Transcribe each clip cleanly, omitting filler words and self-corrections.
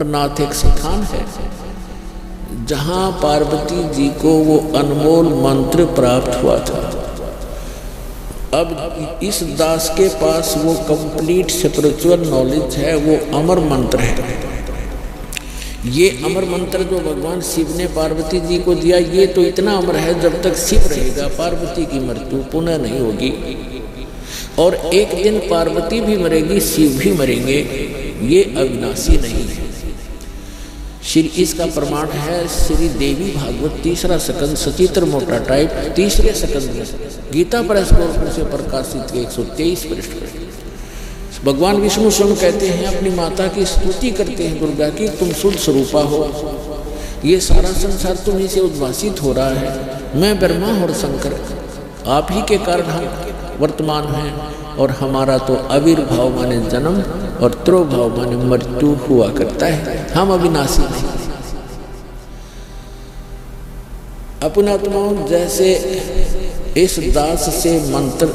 नाथ एक स्थान है जहाँ पार्वती जी को वो अनमोल मंत्र प्राप्त हुआ था। अब इस दास के पास वो कंप्लीट स्पिरिचुअल नॉलेज है, वो अमर मंत्र है। ये अमर मंत्र जो भगवान शिव ने पार्वती जी को दिया, ये तो इतना अमर है, जब तक शिव रहेगा पार्वती की मृत्यु पुनः नहीं होगी। और एक दिन पार्वती भी मरेगी, शिव भी मरेंगे, ये अविनाशी नहीं है। श्री इसका प्रमाण है श्री देवी भागवत 3रा स्कंद सचित्र मोटा टाइप 3रे स्कंद में गीता प्रेस से प्रकाशित 123 पृष्ठ पर भगवान विष्णु स्वयं कहते हैं, अपनी माता की स्तुति करते हैं दुर्गा की, तुम शुद्ध स्वरूपा हो, ये सारा संसार तुम्हीं से उद्भासित हो रहा है। मैं ब्रह्मा और शंकर आप ही के कारण हम वर्तमान हैं, और हमारा तो आविर्भाव माने जन्म और त्रोभाव माने मृत्यु हुआ करता है, हम अविनाशी नहीं। अपनात्माओं, जैसे इस दास से मंत्र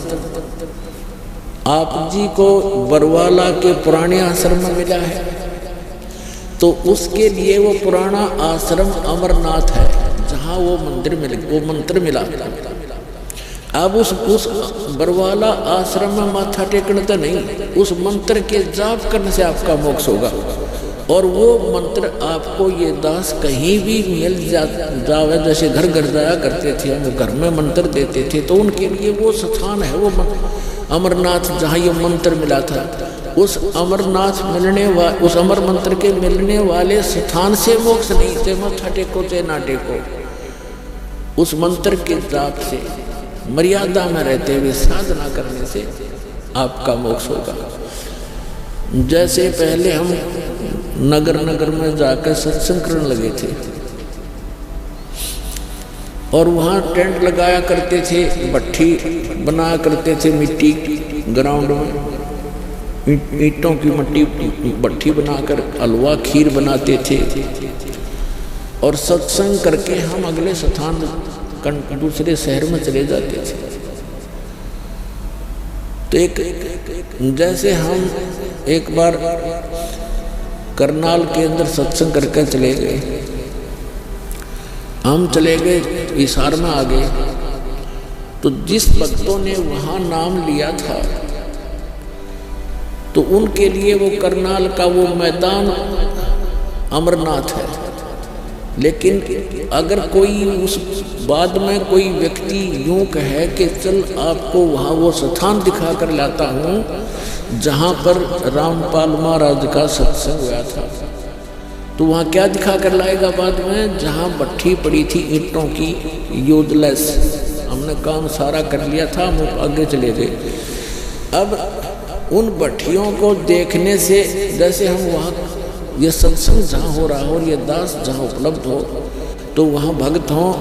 आप जी को बरवाला के पुराने आश्रम में मिला है, तो उसके लिए वो पुराना आश्रम अमरनाथ है जहाँ वो मंत्र मिला। अब उस बरवाला आश्रम में माथा टेकने तो नहीं, उस मंत्र के जाप करने से आपका मोक्ष होगा। और वो मंत्र आपको ये दास कहीं भी मिल जावे, जैसे घर घर जाया करते थे, वो घर में मंत्र देते थे, तो उनके लिए वो स्थान है, वो अमरनाथ जहाँ ये मंत्र मिला था। उस अमरनाथ उस अमर मंत्र के मिलने वाले स्थान से मोक्ष नहीं, चाहे माथा टेको चाहे ना टेको, उस मंत्र के जाप से मर्यादा में रहते हुए साधना करने से आपका मोक्ष होगा। जैसे पहले हम नगर नगर में जाकर सत्संग करने लगे थे, और वहाँ टेंट लगाया करते थे, भट्ठी बनाया करते थे, मिट्टी ग्राउंड में ईंटों की मट्टी भट्ठी बनाकर हलवा खीर बनाते थे, और सत्संग करके हम अगले स्थान दूसरे शहर में चले जाते थे। तो एक जैसे हम एक बार करनाल के अंदर सत्संग करके चले गए, हम चले गए हिसार में आ गए, तो जिस भक्तों ने वहाँ नाम लिया था, तो उनके लिए वो करनाल का वो मैदान अमरनाथ है। लेकिन अगर कोई उस बाद में कोई व्यक्ति यूं कहे कि चल आपको वहाँ वो स्थान दिखा कर लाता हूँ जहाँ पर रामपाल महाराज का सत्संग हुआ था, तो वहाँ क्या दिखा कर लाएगा बाद में? जहाँ भट्ठी पड़ी थी ईंटों की, यूजलेस, हमने काम सारा कर लिया था, हम आगे चले गए। अब उन भट्टियों को देखने से, जैसे हम वहाँ ये सत्संग जहाँ हो रहा हो और ये दास जहाँ उपलब्ध हो, तो वहाँ भक्त हों,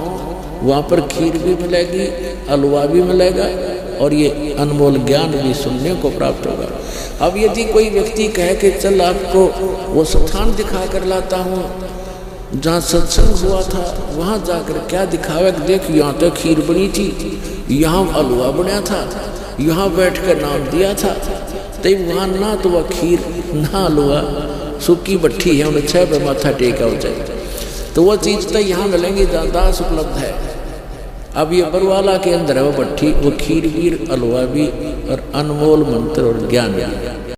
वहाँ पर खीर भी मिलेगी, हलवा भी मिलेगा, और ये अनमोल ज्ञान भी सुनने को प्राप्त होगा। अब यदि कोई व्यक्ति कहे कि चल आपको वो स्थान दिखा कर लाता हूँ जहाँ सत्संग हुआ था, वहाँ जाकर क्या दिखावे, देख यहाँ तो खीर बनी थी, यहाँ हलवा बना था, यहाँ बैठ कर नाम दिया था, तो वहाँ ना तो वह खीर ना हलवा, सूखी भट्ठी है, उन्हें 6 पे माथा टेका हो जाए, तो वह चीज़ तो यहाँ मिलेंगी, दास उपलब्ध है। अब ये बरवाला के अंदर है वो भट्ठी, वो खीर वीर हलवा भी, और अनमोल मंत्र और ज्ञान भी।